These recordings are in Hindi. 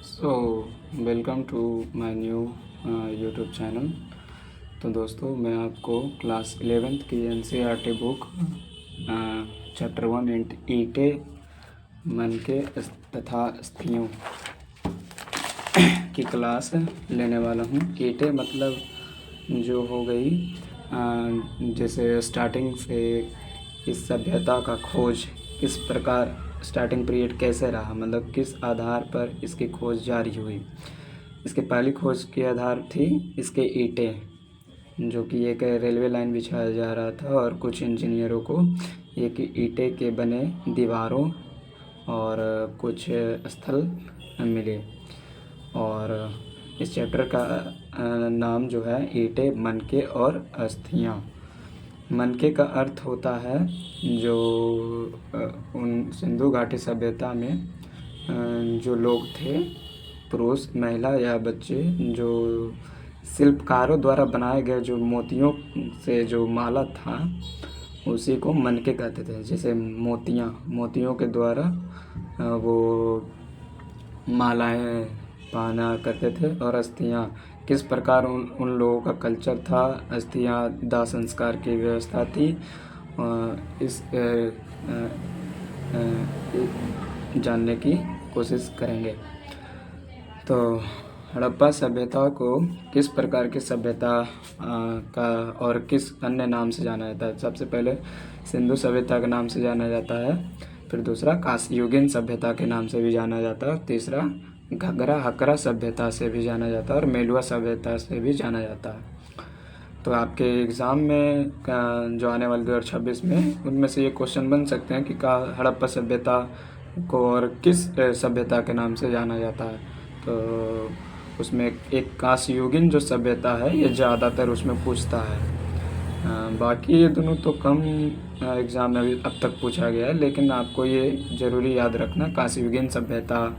So welcome to my new YouTube channel. तो दोस्तों, मैं आपको क्लास 11th की NCERT बुक चैप्टर 1 ईंटें मनके तथा अस्थियों की क्लास लेने वाला हूँ। ईंटें मतलब जो हो गई जैसे स्टार्टिंग से इस सभ्यता का खोज किस प्रकार, स्टार्टिंग पीरियड कैसे रहा, मतलब किस आधार पर इसकी खोज जारी हुई। इसके पहली खोज के आधार थी इसके ईंटें, जो कि एक रेलवे लाइन बिछाया जा रहा था और कुछ इंजीनियरों को एक ईंटें के बने दीवारों और कुछ स्थल मिले। और इस चैप्टर का नाम जो है ईंटें, मनके और अस्थियाँ। मनके का अर्थ होता है जो उन सिंधु घाटी सभ्यता में जो लोग थे, पुरुष, महिला या बच्चे, जो शिल्पकारों द्वारा बनाए गए जो मोतियों से जो माला था उसी को मनके कहते थे। जैसे मोतियों के द्वारा वो मालाएं पहना करते थे। और अस्थियाँ, किस प्रकार उन लोगों का कल्चर था, अस्थियाँ दाह संस्कार की व्यवस्था थी। इस जानने की कोशिश करेंगे। तो हड़प्पा सभ्यता को किस प्रकार की सभ्यता का और किस अन्य नाम से जाना जाता है। सबसे पहले सिंधु सभ्यता के नाम से जाना जाता है, फिर दूसरा कांस्ययुगीन सभ्यता के नाम से भी जाना जाता है, तीसरा घग्गरा हकरा सभ्यता से भी जाना जाता है और मेलुआ सभ्यता से भी जाना जाता है। तो आपके एग्ज़ाम में जो आने वाले 2026 में, उनमें से ये क्वेश्चन बन सकते हैं कि हड़प्पा सभ्यता को और किस सभ्यता के नाम से जाना जाता है। तो उसमें एक कांस्ययुगीन जो सभ्यता है ये ज़्यादातर उसमें पूछता है। बाकी ये दोनों तो कम एग्ज़ाम में अभी अब तक पूछा गया है, लेकिन आपको ये ज़रूरी याद रखना, कांस्ययुगीन सभ्यता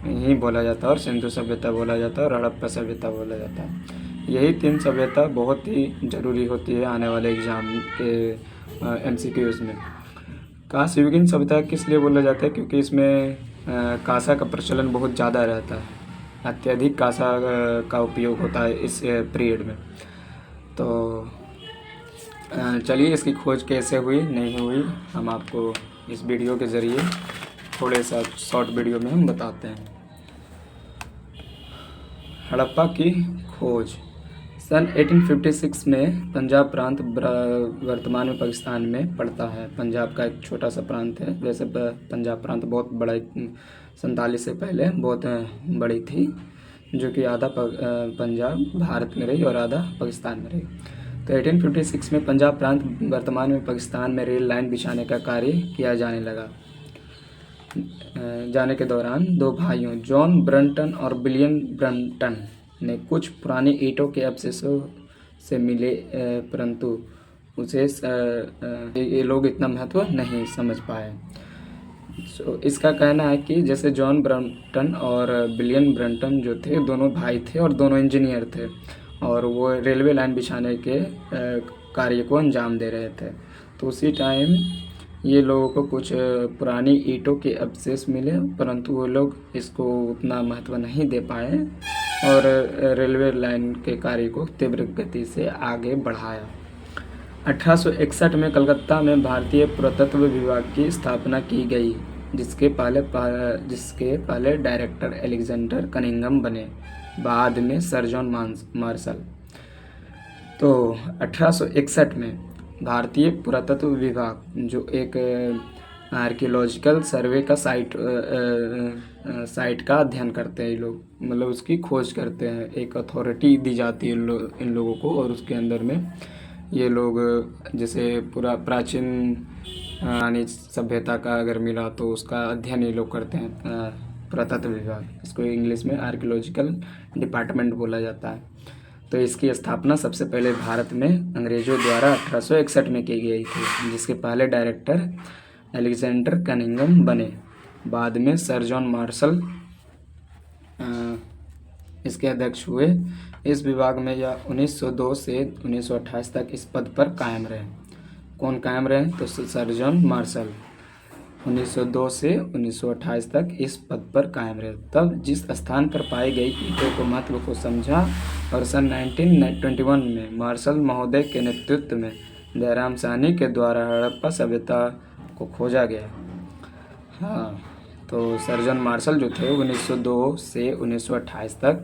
ही बोला जाता है और सिंधु सभ्यता बोला जाता है और हड़प्पा सभ्यता बोला जाता है। यही तीन सभ्यता बहुत ही ज़रूरी होती है आने वाले एग्ज़ाम के MCQs में। कांस्ययुगीन सभ्यता किस लिए बोला जाता है, क्योंकि इसमें कांसा का प्रचलन बहुत ज़्यादा रहता है, अत्यधिक कांसा का उपयोग होता है इस पीरियड में। तो चलिए, इसकी खोज कैसे हुई नहीं हुई हम आपको इस वीडियो के ज़रिए थोड़े सा शॉर्ट वीडियो में हम बताते हैं। हड़प्पा की खोज सन 1856 में पंजाब प्रांत वर्तमान में पाकिस्तान में पड़ता है। पंजाब का एक छोटा सा प्रांत है। वैसे पंजाब प्रांत बहुत बड़ा, 47 से पहले बहुत बड़ी थी, जो कि आधा पंजाब भारत में रही और आधा पाकिस्तान में रही। तो 1856 में पंजाब प्रांत वर्तमान में पाकिस्तान में रेल लाइन बिछाने का कार्य किया जाने के दौरान दो भाइयों जॉन ब्रंटन और विलियम ब्रंटन ने कुछ पुरानी ईंटों के अवशेषों से मिले, परंतु उसे ये लोग इतना महत्व नहीं समझ पाए। इसका कहना है कि जैसे जॉन ब्रंटन और विलियम ब्रंटन जो थे, दोनों भाई थे और दोनों इंजीनियर थे, और वो रेलवे लाइन बिछाने के कार्य को अंजाम दे रहे थे। तो उसी टाइम ये लोगों को कुछ पुरानी ईंटों के अवशेष मिले, परंतु वो लोग इसको उतना महत्व नहीं दे पाए और रेलवे लाइन के कार्य को तीव्र गति से आगे बढ़ाया। 1861 में कलकत्ता में भारतीय पुरातत्व विभाग की स्थापना की गई, जिसके पहले डायरेक्टर अलेक्जेंडर कनिंघम बने, बाद में सर जॉन मार्शल। तो 1861 में भारतीय पुरातत्व विभाग, जो एक आर्कियोलॉजिकल सर्वे का साइट का अध्ययन करते हैं ये लोग, मतलब उसकी खोज करते हैं, एक अथॉरिटी दी जाती है इन लोगों को, और उसके अंदर में ये लोग जैसे पूरा प्राचीन पुरानी सभ्यता का अगर मिला तो उसका अध्ययन ये लोग करते हैं। पुरातत्व विभाग, इसको इंग्लिश में आर्कियोलॉजिकल डिपार्टमेंट बोला जाता है। तो इसकी स्थापना सबसे पहले भारत में अंग्रेज़ों द्वारा 1861 में की गई थी, जिसके पहले डायरेक्टर अलेक्जेंडर कनिंघम बने, बाद में सर जॉन मार्शल इसके अध्यक्ष हुए। इस विभाग में यह 1902 से 1928 तक इस पद पर कायम रहे। कौन कायम रहे? तो सर जॉन मार्शल। 1902 से 1928 तक इस पद पर कायम रहे। तब जिस स्थान पर पाई गई ईंटों को महत्व को समझा और सन 1921 में मार्शल महोदय के नेतृत्व में दयाराम साहनी के द्वारा हड़प्पा सभ्यता को खोजा गया। हाँ, तो सर्जन मार्शल जो थे 1902 से 1928 तक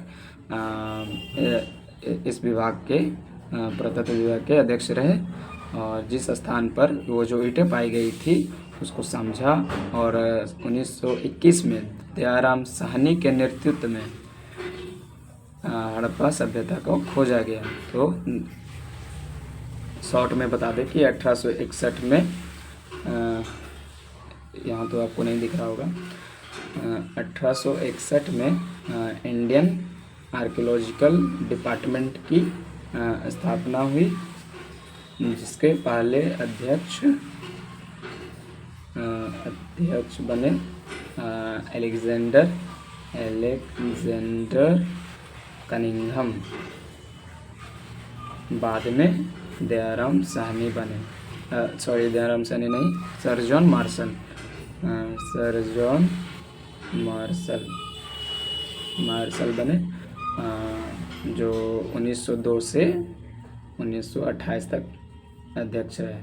इस विभाग के पुरातत्व विभाग के अध्यक्ष रहे और जिस स्थान पर वो जो ईंटें पाई गई थी उसको समझा और 1921 में दयाराम साहनी के नेतृत्व में हड़प्पा सभ्यता को खोजा गया। तो शॉर्ट में बता दें कि 1861 में यहाँ तो आपको नहीं दिख रहा होगा, 1861 में इंडियन आर्कियोलॉजिकल डिपार्टमेंट की स्थापना हुई, जिसके पहले अध्यक्ष बने अलेक्जेंडर कनिंघम। बाद में दयाराम साहनी बने, दयाराम साहनी नहीं, सर जॉन मार्शल बने, जो 1902 से 1928 तक अध्यक्ष रहे।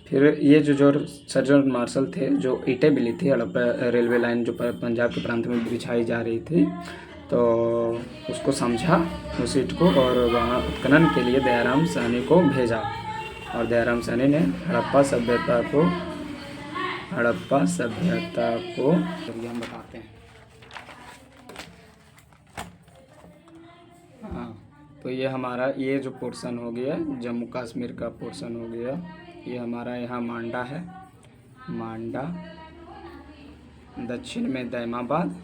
फिर ये जो सर जॉन मार्शल थे, जो ईंटें मिली थी हड़प्पा रेलवे लाइन जो पंजाब के प्रांत में बिछाई जा रही थी, तो उसको समझा उस ईंट को और वहाँ उत्खनन के लिए दयाराम साहनी को भेजा और दयाराम साहनी ने हड़प्पा सभ्यता को हम बताते हैं। हाँ, तो ये हमारा ये जो पोर्शन हो गया जम्मू कश्मीर का पोर्शन हो गया, ये हमारा यहाँ मांडा है, मांडा, दक्षिण में दैमाबाद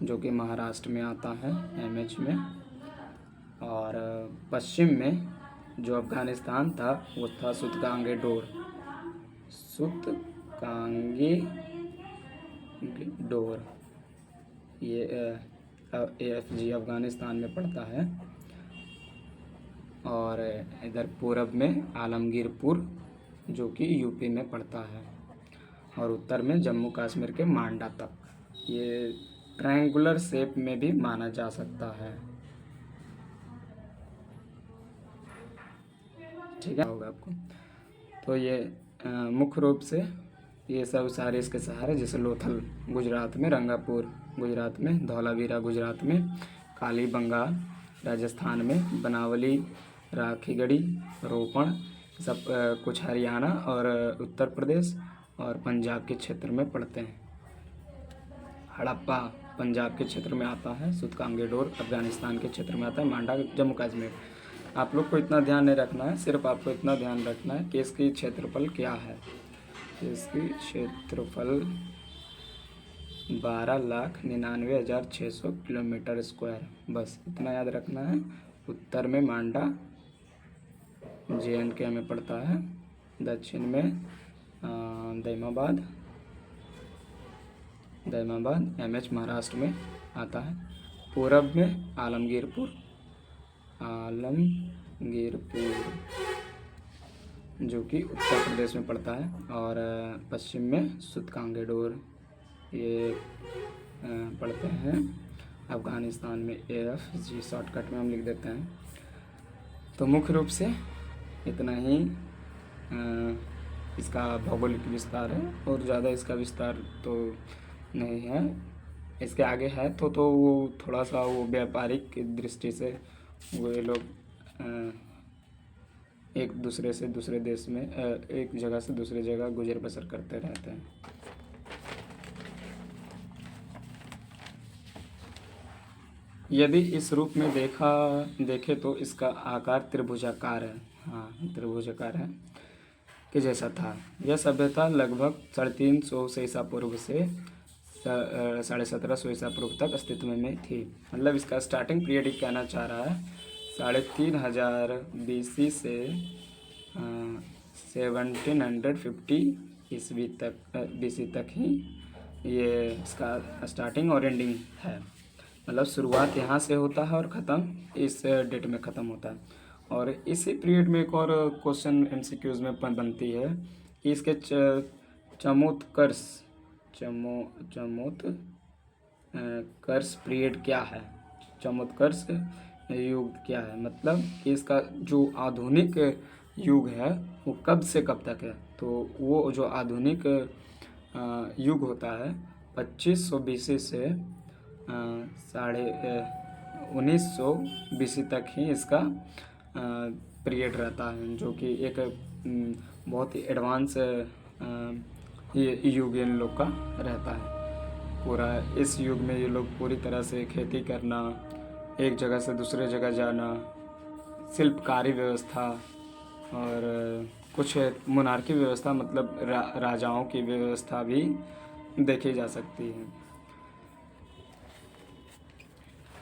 जो कि महाराष्ट्र में आता है एमएच में, और पश्चिम में जो अफ़गानिस्तान था वो था सुतकांगे डोर, ये AFG अफ़गानिस्तान में पड़ता है। और इधर पूरब में आलमगीरपुर जो कि यूपी में पड़ता है, और उत्तर में जम्मू कश्मीर के मांडा तक। ये ट्रायंगुलर शेप में भी माना जा सकता है, ठीक है होगा आपको। तो ये मुख्य रूप से ये सब सारे इसके सहारे, जैसे लोथल गुजरात में, रंगापुर गुजरात में, धौलावीरा गुजरात में, कालीबंगा राजस्थान में, बनावली, राखीगढ़ी, रोपण, सब कुछ हरियाणा और उत्तर प्रदेश और पंजाब के क्षेत्र में पड़ते हैं। हड़प्पा पंजाब के क्षेत्र में आता है, सुतकांगे डोर अफ़गानिस्तान के क्षेत्र में आता है, मांडा जम्मू कश्मीर। आप लोग को इतना ध्यान नहीं रखना है, सिर्फ आपको इतना ध्यान रखना है कि इसकी क्षेत्रफल क्या है। इसकी क्षेत्रफल 12,99,600 किलोमीटर स्क्वायर, बस इतना याद रखना है। उत्तर में मांडा JNK में पड़ता है, दक्षिण में दैमाबाद MH महाराष्ट्र में आता है, पूरब में आलमगीरपुर जो कि उत्तर प्रदेश में पड़ता है, और पश्चिम में सुतकांगे डोर ये पढ़ते हैं अफ़गानिस्तान में। AFG शॉर्टकट में हम लिख देते हैं। तो मुख्य रूप से इतना ही इसका भौगोलिक विस्तार है, और ज़्यादा इसका विस्तार तो नहीं है। इसके आगे है तो वो थोड़ा सा वो व्यापारिक दृष्टि से वो ये लोग एक दूसरे से दूसरे देश में, एक जगह से दूसरे जगह गुजर बसर करते रहते हैं। यदि इस रूप में देखे तो इसका आकार त्रिभुजाकार है। हाँ, त्रिभुजाकार है कि जैसा था। यह सभ्यता लगभग 350 ईसा पूर्व से 1750 ईसा पूर्व तक अस्तित्व में थी। मतलब इसका स्टार्टिंग पीरियड ही कहना चाह रहा है 3500 BC से 1750 ईस्वी तक BC तक ही ये इसका स्टार्टिंग और एंडिंग है। मतलब शुरुआत यहाँ से होता है और ख़त्म इस डेट में ख़त्म होता है। और इसी पीरियड में एक और क्वेश्चन MCQs में बनती है कि इसके चमोत्कर्ष कर्ष पीरियड क्या है, चमोत्कर्ष युग क्या है, मतलब कि इसका जो आधुनिक युग है वो कब से कब तक है। तो वो जो आधुनिक युग होता है 2500 बीसी से 1900 बीसी तक ही इसका पीरियड रहता है, जो कि एक बहुत ही एडवांस ये युग इन लोग का रहता है। पूरा इस युग में ये लोग पूरी तरह से खेती करना, एक जगह से दूसरे जगह जाना, शिल्पकारी व्यवस्था और कुछ मोनार्की व्यवस्था, मतलब राजाओं की व्यवस्था भी देखी जा सकती है।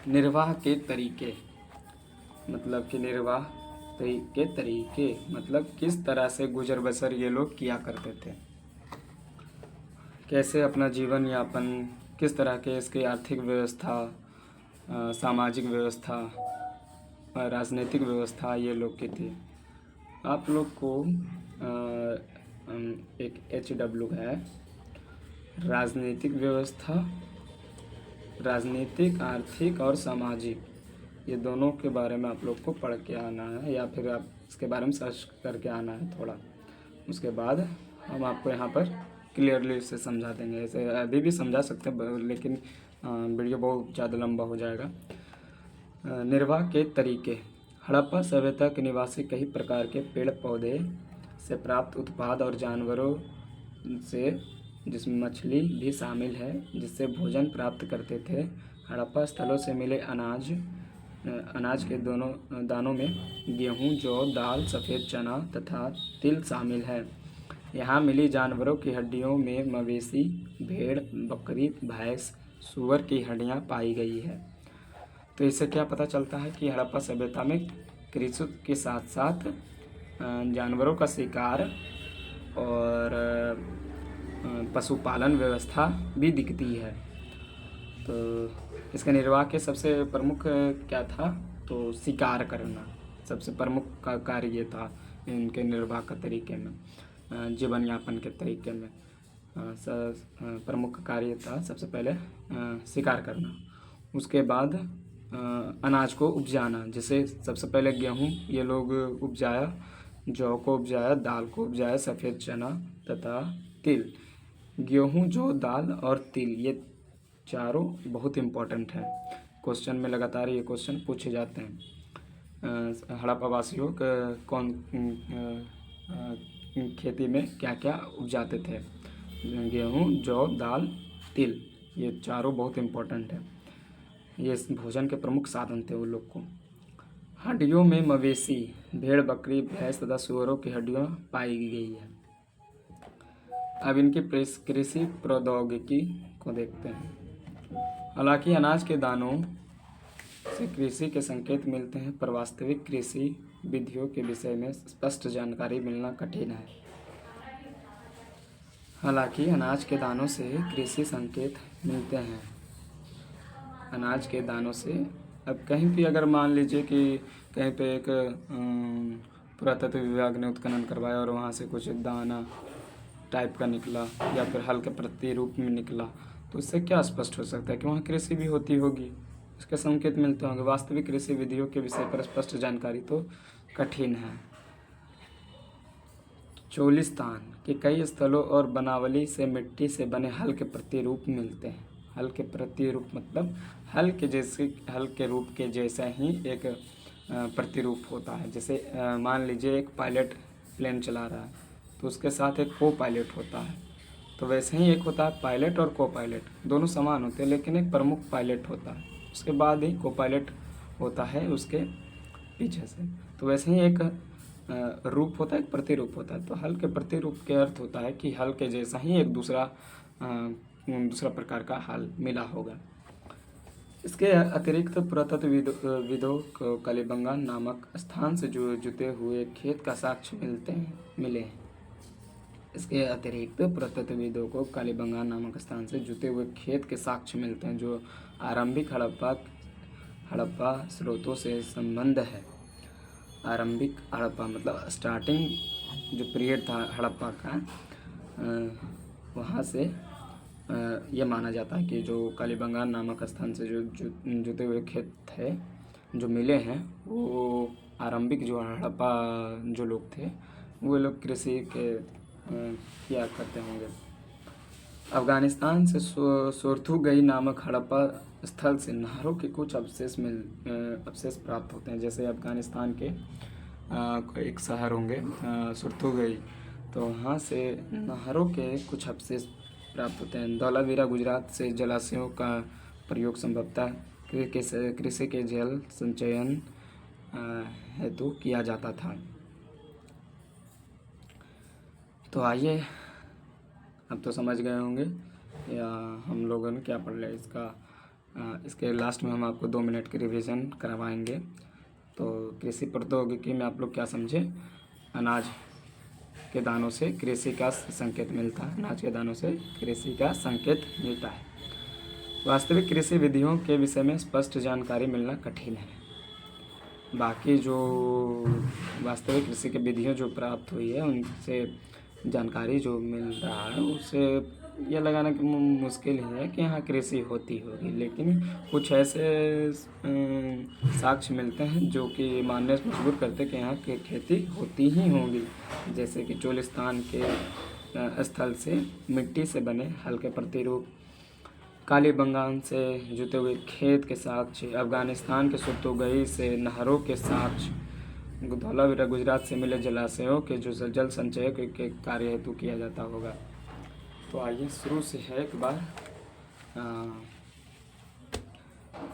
निर्वाह के तरीके, मतलब कि निर्वाह के तरीके मतलब किस तरह से गुजर बसर ये लोग किया करते थे, कैसे अपना जीवन यापन, किस तरह के इसकी आर्थिक व्यवस्था, सामाजिक व्यवस्था, राजनीतिक व्यवस्था ये लोग की थी। आप लोग को एक HW है, राजनीतिक व्यवस्था, राजनीतिक, आर्थिक और सामाजिक, ये दोनों के बारे में आप लोग को पढ़ के आना है, या फिर आप इसके बारे में सर्च करके आना है थोड़ा। उसके बाद हम आपको यहाँ पर क्लियरली इसे समझा देंगे। ऐसे अभी भी समझा सकते हैं, लेकिन वीडियो बहुत ज़्यादा लंबा हो जाएगा। निर्वाह के तरीके। हड़प्पा सभ्यता के निवासी कई प्रकार के पेड़ पौधे से प्राप्त उत्पाद और जानवरों से, जिसमें मछली भी शामिल है, जिससे भोजन प्राप्त करते थे। हड़प्पा स्थलों से मिले अनाज के दोनों दानों में गेहूं, जौ, दाल, सफ़ेद चना तथा तिल शामिल है। यहाँ मिली जानवरों की हड्डियों में मवेशी, भेड़, बकरी, भैंस, सूअर की हड्डियाँ पाई गई है। तो इससे क्या पता चलता है कि हड़प्पा सभ्यता में कृषि के साथ साथ जानवरों का शिकार और पशुपालन व्यवस्था भी दिखती है। तो इसका निर्वाह के सबसे प्रमुख क्या था, तो शिकार करना सबसे प्रमुख का कार्य ये था इनके निर्वाह का तरीके में, जीवन यापन के तरीके में प्रमुख कार्य था सबसे पहले शिकार करना। उसके बाद अनाज को उपजाना, जैसे सबसे पहले गेहूँ ये लोग उपजाया, जौ को उपजाया, दाल को उपजाया, सफ़ेद चना तथा तिल। गेहूँ, जौ, दाल और तिल ये चारों बहुत इम्पोर्टेंट हैं। क्वेश्चन में लगातार ये क्वेश्चन पूछे जाते हैं। हड़प्पा वासियों कौन खेती में क्या क्या उपजाते थे, गेहूँ, जौ, दाल, तिल, ये चारों बहुत इम्पोर्टेंट है। ये भोजन के प्रमुख साधन थे उन लोग को। हड्डियों में मवेशी, भेड़, बकरी, भैंस तथा सूअरों की हड्डियाँ पाई गई है। अब इनकी कृषि प्रौद्योगिकी को देखते हैं। हालांकि अनाज के दानों से कृषि के संकेत मिलते हैं, पर वास्तविक कृषि विधियों के विषय में स्पष्ट जानकारी मिलना कठिन है। हालांकि अनाज के दानों से कृषि संकेत मिलते हैं, अनाज के दानों से। अब कहीं भी अगर मान लीजिए कि कहीं पे एक पुरातत्व विभाग ने उत्खनन करवाया और वहाँ से कुछ दाना टाइप का निकला या फिर हल के प्रतिरूप में निकला, तो इससे क्या स्पष्ट हो सकता है कि वहाँ कृषि भी होती होगी, इसके संकेत मिलते होंगे। वास्तविक कृषि विधियों के विषय पर स्पष्ट जानकारी तो कठिन है। चोलिस्तान के कई स्थलों और बनावली से मिट्टी से बने हल के प्रतिरूप मिलते हैं। हल के प्रतिरूप मतलब हल के रूप के जैसा ही एक प्रतिरूप होता है। जैसे मान लीजिए एक पायलट प्लेन चला रहा है तो उसके साथ एक को पायलट होता है, तो वैसे ही एक होता है पायलट और को पायलट, दोनों समान होते हैं, लेकिन एक प्रमुख पायलट होता है, उसके बाद ही को पायलट होता है उसके पीछे से। तो वैसे ही एक रूप होता है, एक प्रतिरूप होता है। तो हल के प्रतिरूप के अर्थ होता है कि हल के जैसा ही एक दूसरा प्रकार का हल मिला होगा। इसके अतिरिक्त पुरातत्वविदों को कालीबंगा नामक स्थान से जुते हुए खेत का साक्ष्य मिले हैं। इसके अतिरिक्त पुरातत्वविदों को कालीबंगा नामक स्थान से जुते हुए खेत के साक्ष्य मिलते हैं, जो आरंभिक हड़प्पा स्रोतों से संबंध है। आरंभिक हड़प्पा मतलब स्टार्टिंग जो पीरियड था हड़प्पा का, वहाँ से ये माना जाता है कि जो कालीबंगान नामक स्थान से जो जुते हुए खेत थे जो मिले हैं, वो आरंभिक जो हड़प्पा जो लोग थे वो लोग कृषि के किया करते होंगे। अफगानिस्तान से सोर्थुगई नामक हड़प्पा स्थल से नहरों के कुछ अवशेष प्राप्त होते हैं। जैसे अफगानिस्तान के एक शहर होंगे सोर्थुगई, तो वहाँ से नहरों के कुछ अवशेष प्राप्त होते हैं। धौलावीरा गुजरात से जलाशयों का प्रयोग संभवतः कृषि के जल संचयन हेतु किया जाता था। तो आइए, अब तो समझ गए होंगे या हम लोगों ने क्या पढ़ लिया इसके लास्ट में हम आपको 2 मिनट की रिवीजन करवाएंगे। तो कृषि प्रौद्योगिकी में आप लोग क्या समझे? अनाज के दानों से कृषि का संकेत मिलता है। अनाज के दानों से कृषि का संकेत मिलता है। वास्तविक कृषि विधियों के विषय में स्पष्ट जानकारी मिलना कठिन है। बाकी जो वास्तविक कृषि की विधियों जो प्राप्त हुई है उनसे जानकारी जो मिल रहा है उससे यह लगाना कि मुश्किल ही है कि यहाँ कृषि होती होगी, लेकिन कुछ ऐसे साक्ष्य मिलते हैं जो कि मानने से मजबूर करते हैं कि यहाँ की खेती होती ही होगी। जैसे कि चोलिस्तान के स्थल से मिट्टी से बने हल्के प्रतिरूप, कालीबंगान से जुते हुए खेत के साक्ष्य, अफगानिस्तान के सोर्थुगई से नहरों के साक्ष्य, धौलावीरा गुजरात से मिले जलाशयों के जो जल संचय के कार्य हेतु किया जाता होगा। तो आइए शुरू से है एक बार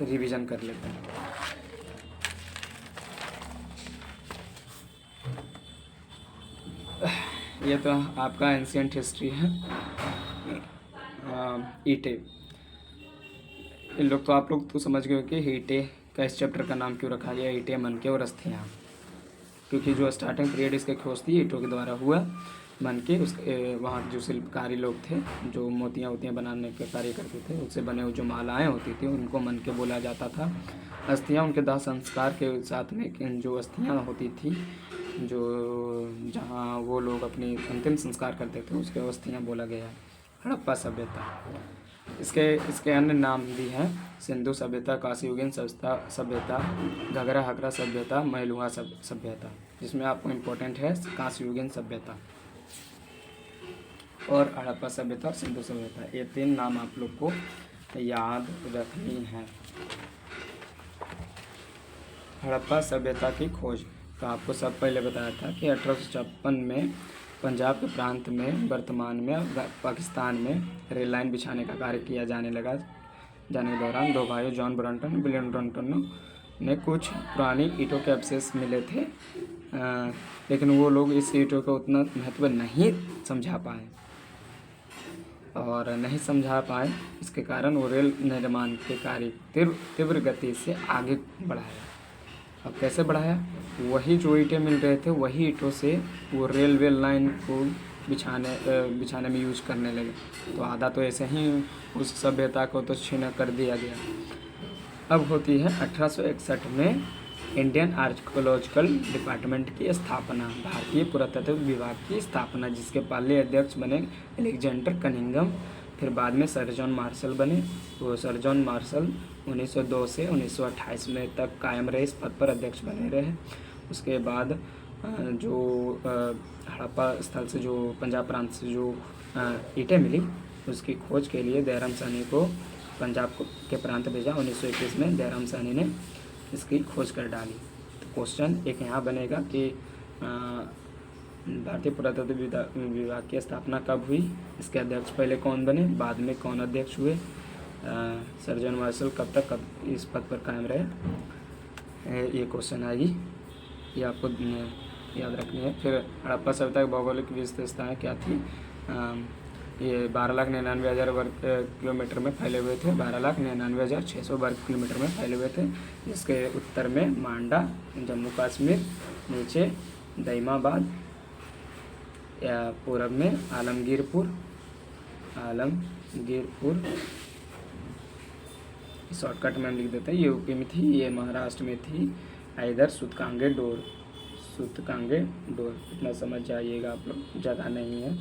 रिवीजन कर लेते हैं। ये तो आपका एंशिएंट हिस्ट्री है। ईटे, इन लोग तो आप लोग तो समझ गए कि ईटे का इस चैप्टर का नाम क्यों रखा गया, ईटे, मनके और अस्थियाँ, क्योंकि जो स्टार्टिंग पीरियड इसके खोज थी ईंटों के द्वारा हुआ। मनके उसके वहाँ जो शिल्पकारी लोग थे जो मोतियाँ वोतियाँ बनाने के कार्य करते थे, उससे बने हुए जो मालाएँ होती थी उनको मनके बोला जाता था। अस्थियाँ उनके दाह संस्कार के साथ में जो अस्थियाँ होती थी, जो जहाँ वो लोग अपनी अंतिम संस्कार करते थे उसके अस्थियाँ बोला गया। हड़प्पा सभ्यता, इसके अन्य नाम भी हैं सिंधु सभ्यता, कांस्ययुगीन सभ्यता, घगरा हकरा सभ्यता, मैलुहा सभ्यता, जिसमें आपको इम्पोर्टेंट है कांस्ययुगीन सभ्यता और हड़प्पा सभ्यता और सिंधु सभ्यता। ये 3 नाम आप लोग को याद रखनी है। हड़प्पा सभ्यता की खोज, तो आपको सब पहले बताया था कि 1856 में पंजाब के प्रांत में वर्तमान में पाकिस्तान में रेल लाइन बिछाने का कार्य किया जाने के दौरान 2 भाइयों जॉन ब्रंटन विलियम ब्रंटन ने कुछ पुरानी ईंटों के अवशेष मिले थे, लेकिन वो लोग इस ईंटों का उतना महत्व नहीं समझा पाए। इसके कारण वो रेल निर्माण के कार्य तीव्र गति से आगे बढ़ाया। अब कैसे बढ़ाया? वही जो ईंटें मिल रहे थे वही ईंटों से वो रेलवे लाइन को बिछाने में यूज करने लगे। तो आधा तो ऐसे ही उस सभ्यता को तो छीना कर दिया गया। अब होती है 1861 में इंडियन आर्कियोलॉजिकल डिपार्टमेंट की स्थापना, भारतीय पुरातत्व विभाग की स्थापना, जिसके पहले अध्यक्ष बने अलेक्जेंडर कनिंघम, फिर बाद में सर जॉन मार्शल बने। वो सर जॉन मार्शल 1902 से 1928 में तक कायम रहे, इस पद पर अध्यक्ष बने रहे। उसके बाद जो हड़प्पा स्थल से जो पंजाब प्रांत से जो ईंटें मिली उसकी खोज के लिए दयाराम साहनी को पंजाब के प्रांत भेजा। 1921 में दयाराम साहनी ने इसकी खोज कर डाली। तो क्वेश्चन एक यहाँ बनेगा कि भारतीय पुरातत्व विभाग की स्थापना कब हुई, इसके अध्यक्ष पहले कौन बने, बाद में कौन अध्यक्ष हुए, सर जॉन मार्शल कब इस पद पर कायम रहे, ये क्वेश्चन आएगी, ये आपको याद रखनी है। फिर हड़प्पा सभ्यता की भौगोलिक विशेषताएँ क्या थी? ये 12,99,000 वर्ग किलोमीटर में फैले हुए थे, 12,99,600 वर्ग किलोमीटर में फैले हुए थे, जिसके उत्तर में मांडा, जम्मू कश्मीर, नीचे दैमाबाद, या पूरब में आलमगीरपुर, शॉर्टकट में हम लिख देते हैं, ये यूपी में थी, ये महाराष्ट्र में थी, इधर सुतकांगे डोर, सूतकांगे डोर, इतना समझ जाइएगा आप लोग, ज़्यादा नहीं है,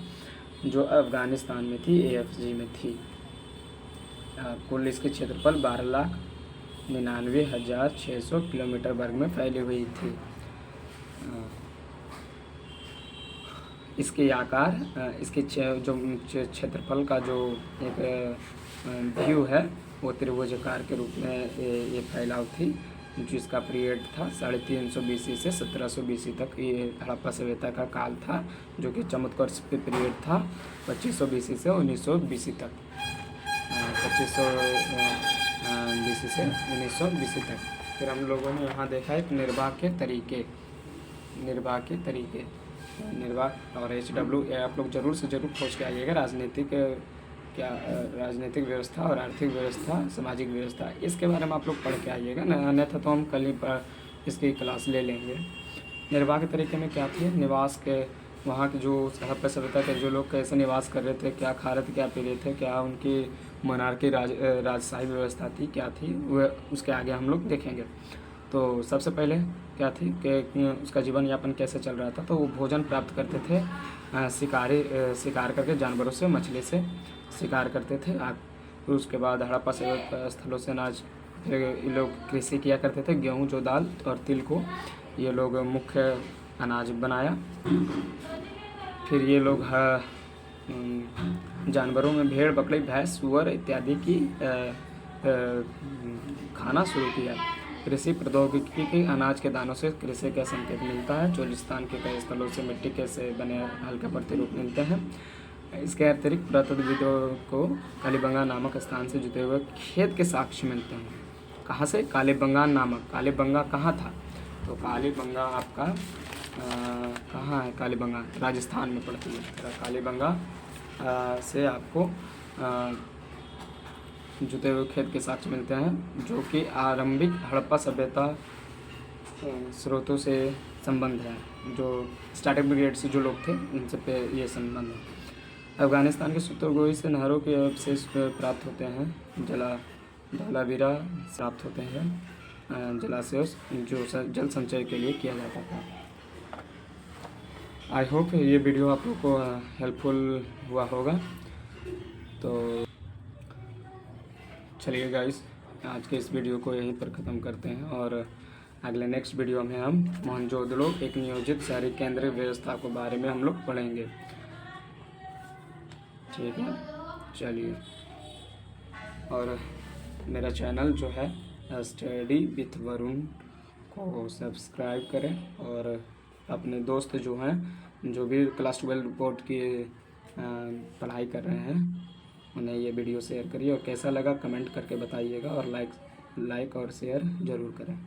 जो अफ़गानिस्तान में थी, AFG में थी। कुल इसके क्षेत्रफल 12,99,600 किलोमीटर वर्ग में फैली हुई थी। इसके आकार, इसके जो क्षेत्रफल का जो एक व्यू है वो त्रिभुजाकार के रूप में ये फैलाव थी, जिसका पीरियड था 350 BC से 1700 BC तक। ये हड़प्पा सभ्यता का काल था, जो कि चमत्कृष पे पीरियड था 2500 BC से 1900 BC तक। 2500 BC से 1900 BC तक। फिर हम लोगों ने यहाँ देखा एक निर्वाह के तरीके, निर्वाह और HW आप लोग ज़रूर से ज़रूर खोज के आइएगा। राजनीतिक व्यवस्था और आर्थिक व्यवस्था, सामाजिक व्यवस्था, इसके बारे में आप लोग पढ़ के आइएगा, अन्यथा तो हम कल ही इसकी क्लास ले लेंगे। निर्वाह के तरीके में क्या थी, निवास के, वहाँ के जो हड़प्पा सभ्यता के जो लोग कैसे निवास कर रहे थे, क्या खा रहे थे, क्या पी रहे थे, क्या उनकी मोनार्की राजशाही व्यवस्था थी, क्या थी, वह उसके आगे हम लोग देखेंगे। तो सबसे पहले क्या थी कि उसका जीवन यापन कैसे चल रहा था। तो वो भोजन प्राप्त करते थे, शिकार करके, जानवरों से, मछली से शिकार करते थे। फिर उसके बाद हड़प्पा स्थलों से अनाज, फिर ये लोग कृषि किया करते थे, गेहूँ, जौ, दाल और तिल को ये लोग मुख्य अनाज बनाया। फिर ये लोग जानवरों में भेड़, बकरी, भैंस, सूअर इत्यादि की खाना शुरू किया। कृषि प्रौद्योगिकी के अनाज के दानों से कृषि का संकेत मिलता है। चोलिस्तान के कई स्थलों से मिट्टी के से बने हल्के प्रतिरूप मिलते हैं। इसके अतिरिक्त पुरातत्वविदों को कालीबंगा नामक स्थान से जुटे हुए खेत के साक्ष्य मिलते हैं। कहाँ से? कालीबंगा नामक, कालीबंगा कहाँ था? तो कालीबंगा आपका कहाँ है? कालीबंगा राजस्थान में पड़ती है। कालीबंगा से आपको जुटे हुए खेत के साक्ष्य मिलते हैं, जो कि आरंभिक हड़प्पा सभ्यता स्रोतों से संबंध है। जो स्टार्टिंग पीरियड से जो लोग थे उनसे पे ये संबंध है। अफ़गानिस्तान के सूत्रगोई से नहरों के अवशेष प्राप्त होते हैं, धौलावीरा प्राप्त होते हैं, जलाशयों जो जल संचय के लिए किया जाता था। आई होप ये वीडियो आप लोग को हेल्पफुल हुआ होगा। तो चलिए गाइस, आज के इस वीडियो को यहीं पर ख़त्म करते हैं, और अगले नेक्स्ट वीडियो में हम मोहनजोदड़ो एक नियोजित शहरी केंद्र व्यवस्था के बारे में हम लोग पढ़ेंगे। ठीक है, चलिए। और मेरा चैनल जो है स्टडी विथ वरुण को सब्सक्राइब करें, और अपने दोस्त जो हैं, जो भी क्लास 12 बोर्ड की पढ़ाई कर रहे हैं, उन्हें ये वीडियो शेयर करिए, और कैसा लगा कमेंट करके बताइएगा, और लाइक और शेयर ज़रूर करें।